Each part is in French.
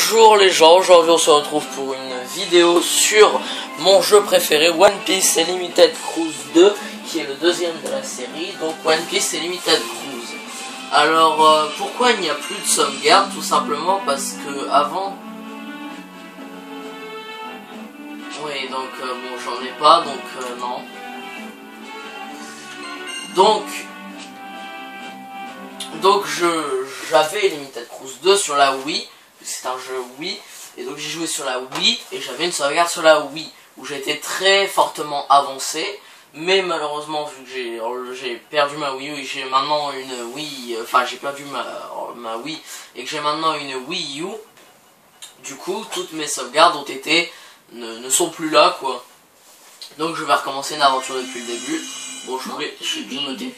Bonjour les gens, aujourd'hui on se retrouve pour une vidéo sur mon jeu préféré, One Piece Limited Cruise 2, qui est le deuxième de la série, donc One Piece Limited Cruise. Alors pourquoi il n'y a plus de sauvegarde? Tout simplement parce que avant... Oui, donc bon, j'en ai pas, donc non. Donc j'avais Limited Cruise 2 sur la Wii, c'est un jeu Wii, et donc j'ai joué sur la Wii, et j'avais une sauvegarde sur la Wii, où j'ai été très fortement avancé, mais malheureusement, vu que j'ai perdu ma Wii, j'ai maintenant une Wii, enfin j'ai perdu ma Wii, et que j'ai maintenant une Wii U, du coup, toutes mes sauvegardes ont été, ne sont plus là, quoi. Donc je vais recommencer une aventure depuis le début. Bon, je suis bien noté.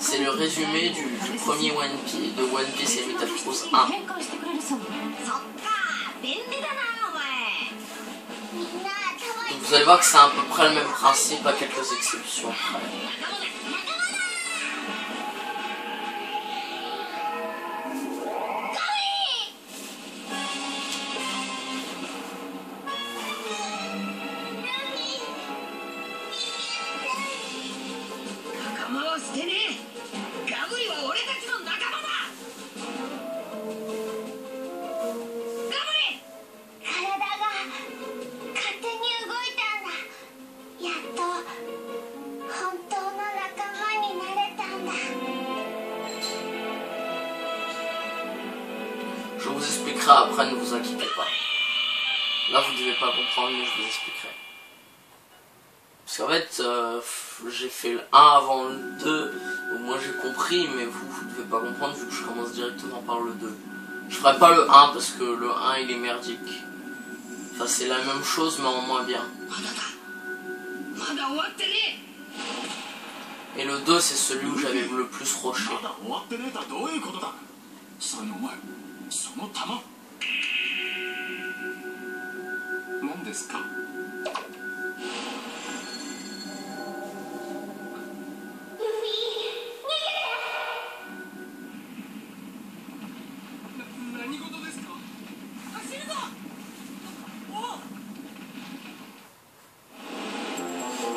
C'est le résumé du premier One Piece, de One Piece Limited Cruise 1. Donc vous allez voir que c'est à peu près le même principe, à quelques exceptions près. Je vous expliquerai après, ne vous inquiétez pas. Là, vous ne devez pas comprendre, mais je vous expliquerai. Parce qu'en fait, j'ai fait le 1 avant le 2. Donc moi j'ai compris, mais vous ne devez pas comprendre vu que je commence directement par le 2. Je ferai pas le 1 parce que le 1 il est merdique. Enfin, c'est la même chose, mais en moins bien. Et le 2, c'est celui où j'avais le plus rushé.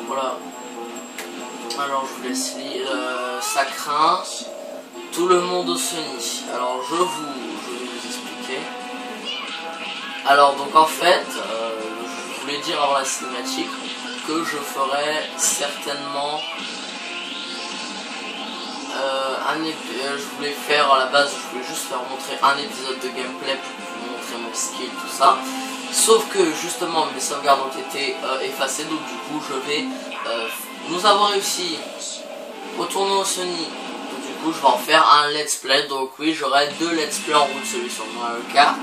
Voilà. Alors je vous laisse lire. Ça craint. Tout le monde au Sony. Alors je vais vous expliquer. Alors donc en fait, je voulais dire avant la cinématique que je ferais certainement je voulais faire à la base, je voulais juste faire montrer un épisode de gameplay pour vous montrer mon skill, tout ça. Sauf que justement mes sauvegardes ont été effacées, donc du coup je vais... nous avons réussi au tournoi Sony, donc du coup je vais en faire un let's play. Donc oui, j'aurai deux let's play en route, celui sur Mario Kart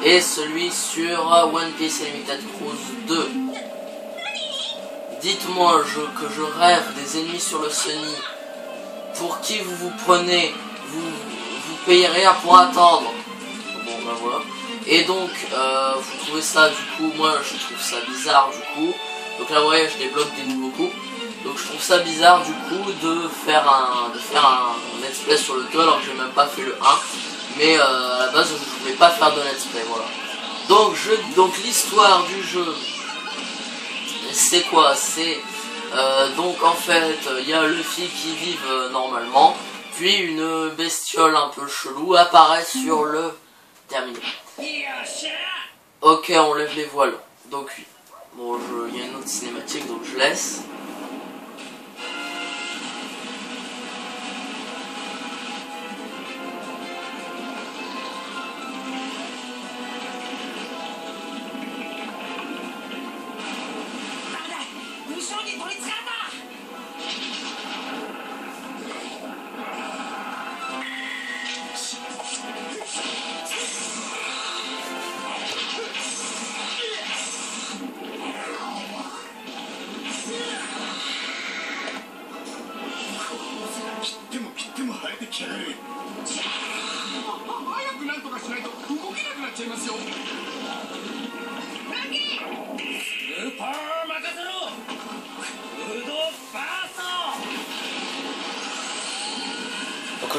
et celui sur One Piece Limited Cruise 2. Dites-moi que je rêve des ennemis sur le Sony. Pour qui vous prenez, vous payez rien pour attendre. Bon ben voilà. Et donc vous trouvez ça du coup, moi je trouve ça bizarre du coup. Donc là vous voyez, je débloque des nouveaux coups. Donc je trouve ça bizarre du coup de faire un let's play sur le 2 alors que j'ai même pas fait le 1. Mais à la base je voulais pas faire de let's play, voilà. Donc l'histoire du jeu, c'est quoi? C'est donc en fait il y a Luffy qui vit normalement, puis une bestiole un peu chelou apparaît sur le terminé. Ok, on lève les voiles. Donc oui. Bon, il y a une autre cinématique, donc je laisse.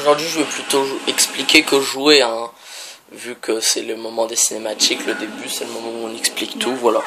aujourd'hui je vais plutôt expliquer que jouer, hein, vu que c'est le moment des cinématiques, le début c'est le moment où on explique tout, voilà.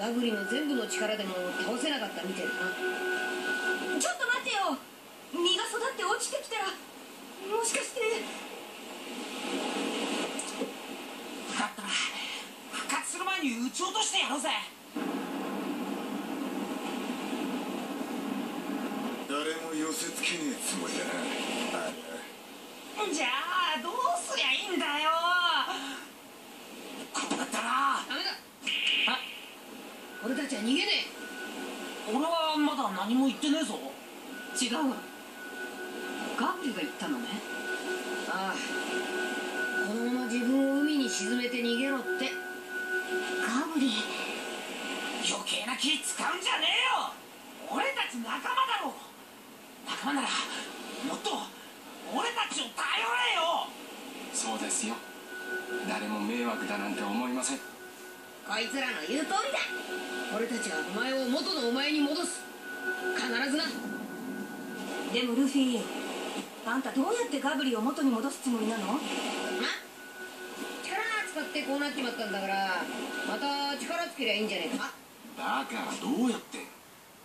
ガブリの全部の力でも倒せなかったみたいだな。ちょっと待ってよ。実が育って落ちてきたら、もしかして。だったら復活する前に撃ち落としてやろうぜ。誰も寄せつけねえつもりだな。じゃあどうすりゃいいんだよ。こうだったらダメだ。俺たちは逃げねえ。俺はまだ何も言ってねえぞ。違うわ。ガブリが言ったのね。ああ、このまま自分を海に沈めて逃げろって。ガブリ、余計な気使うんじゃねえよ。俺たち仲間だろ。仲間ならもっと俺たちを頼れよ。そうですよ。誰も迷惑だなんて思いません。こいつらの言う通りだ。俺たちはお前を元のお前に戻す。必ずな。でもルフィ、あんたどうやってガブリを元に戻すつもりなの？力使ってこうなっちまったんだから、また力つけりゃいいんじゃねえか。だからどうやって？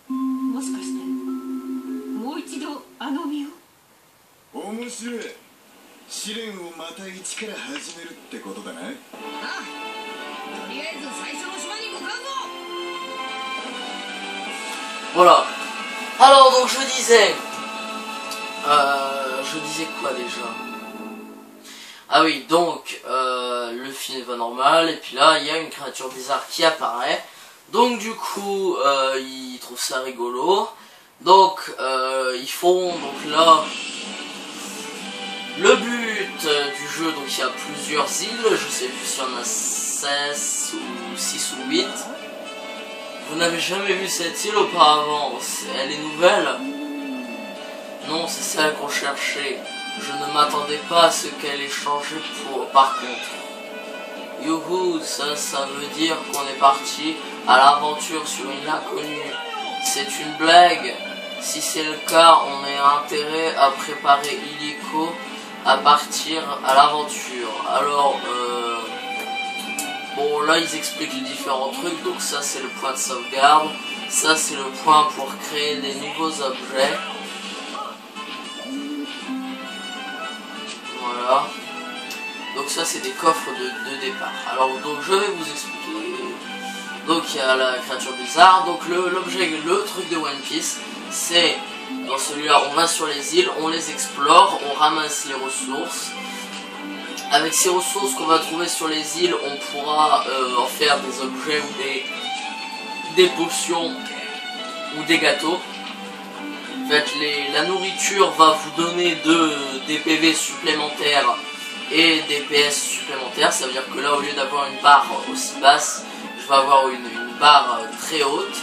もしかしてもう一度あの身を？面白い。試練をまた一から始めるってことだな。ああ、とりあえず最初の島に向かうぞ。Voilà. Alors donc je disais quoi déjà? Ah oui, donc le film va normal et puis là il y a une créature bizarre qui apparaît. Donc du coup ils trouvent ça rigolo. Donc ils font donc là le but du jeu. Donc il y a plusieurs îles, je sais plus si on a 16 ou 6 ou 8. Vous n'avez jamais vu cette île auparavant? Elle est nouvelle? Non, c'est celle qu'on cherchait. Je ne m'attendais pas à ce qu'elle ait changé par contre. Youhou, ça veut dire qu'on est parti à l'aventure sur une inconnue. C'est une blague? Si c'est le cas, on a intérêt à préparer illico à partir à l'aventure. Alors, bon, là ils expliquent les différents trucs. Donc ça c'est le point de sauvegarde, ça c'est le point pour créer des nouveaux objets. Voilà. Donc ça c'est des coffres de départ. Alors donc je vais vous expliquer. Donc il y a la créature bizarre. Donc l'objet, le truc de One Piece, c'est dans celui-là on va sur les îles, on les explore, on ramasse les ressources. Avec ces ressources qu'on va trouver sur les îles, on pourra en faire des objets ou des potions ou des gâteaux. En fait, la nourriture va vous donner des PV supplémentaires et des PS supplémentaires. Ça veut dire que là, au lieu d'avoir une barre aussi basse, je vais avoir une barre très haute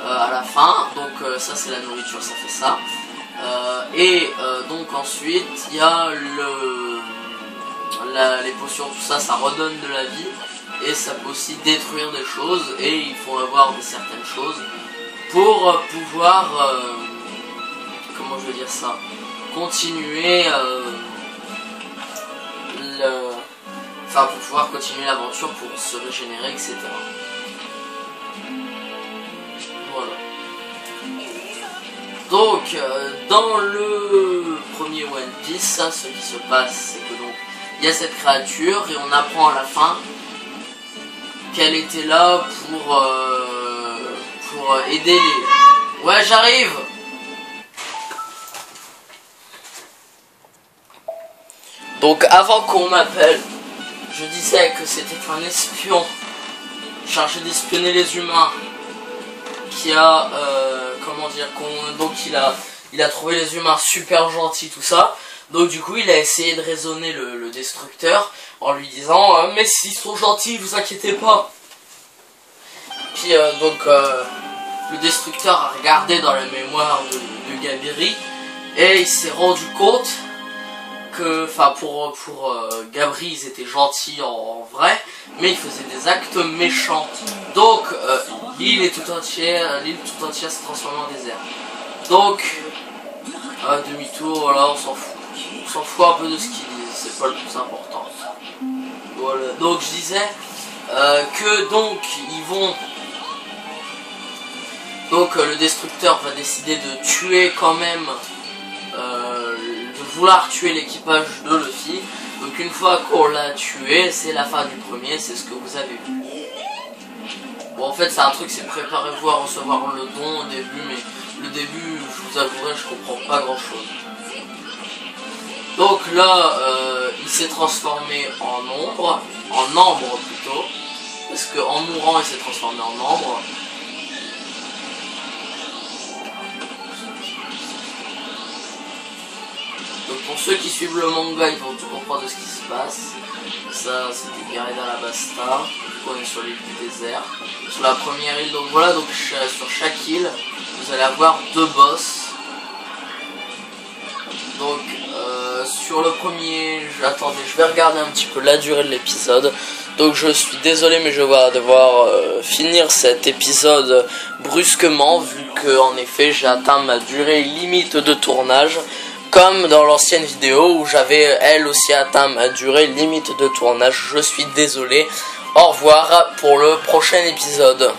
à la fin. Donc ça, c'est la nourriture, ça fait ça. Donc ensuite, il y a les potions, tout ça, ça redonne de la vie. Et ça peut aussi détruire des choses. Et il faut avoir certaines choses pour pouvoir... comment je veux dire ça, continuer pour pouvoir continuer l'aventure, pour se régénérer, etc. Voilà. Donc dans le premier One Piece, ce qui se passe, c'est que donc il y a cette créature et on apprend à la fin qu'elle était là pour aider les... Ouais, j'arrive. Donc avant qu'on m'appelle, je disais que c'était un espion chargé d'espionner les humains qui a, comment dire, donc il a trouvé les humains super gentils, tout ça. Donc du coup il a essayé de raisonner le destructeur en lui disant mais s'ils sont gentils, vous inquiétez pas. Puis le destructeur a regardé dans la mémoire de Gabri et il s'est rendu compte que, enfin pour Gabri ils étaient gentils en vrai, mais ils faisaient des actes méchants. Donc l'île tout entière s'est transformée en désert. Donc demi-tour, voilà, on s'en fout. On s'en fout un peu de ce qu'ils disent, c'est pas le plus important. Voilà, donc je disais que donc ils vont... Donc le destructeur va décider de tuer quand même, de vouloir tuer l'équipage de Luffy. Donc une fois qu'on l'a tué, c'est la fin du premier, c'est ce que vous avez vu. Bon en fait c'est un truc, c'est préparez-vous à recevoir le don au début, mais le début, je vous avouerai, je comprends pas grand chose. Donc là, il s'est transformé en ambre plutôt, parce qu'en mourant il s'est transformé en ambre. Donc pour ceux qui suivent le manga, ils vont tout comprendre de ce qui se passe. Ça, c'était Garé d'Alabasta. On est sur l'île du désert. Sur la première île, donc voilà, donc sur chaque île, vous allez avoir 2 boss. Donc sur le premier, attendez, je vais regarder un petit peu la durée de l'épisode. Donc je suis désolé, mais je vais devoir finir cet épisode brusquement, vu que en effet j'ai atteint ma durée limite de tournage. Comme dans l'ancienne vidéo où j'avais elle aussi atteint ma durée limite de tournage. Je suis désolé. Au revoir pour le prochain épisode.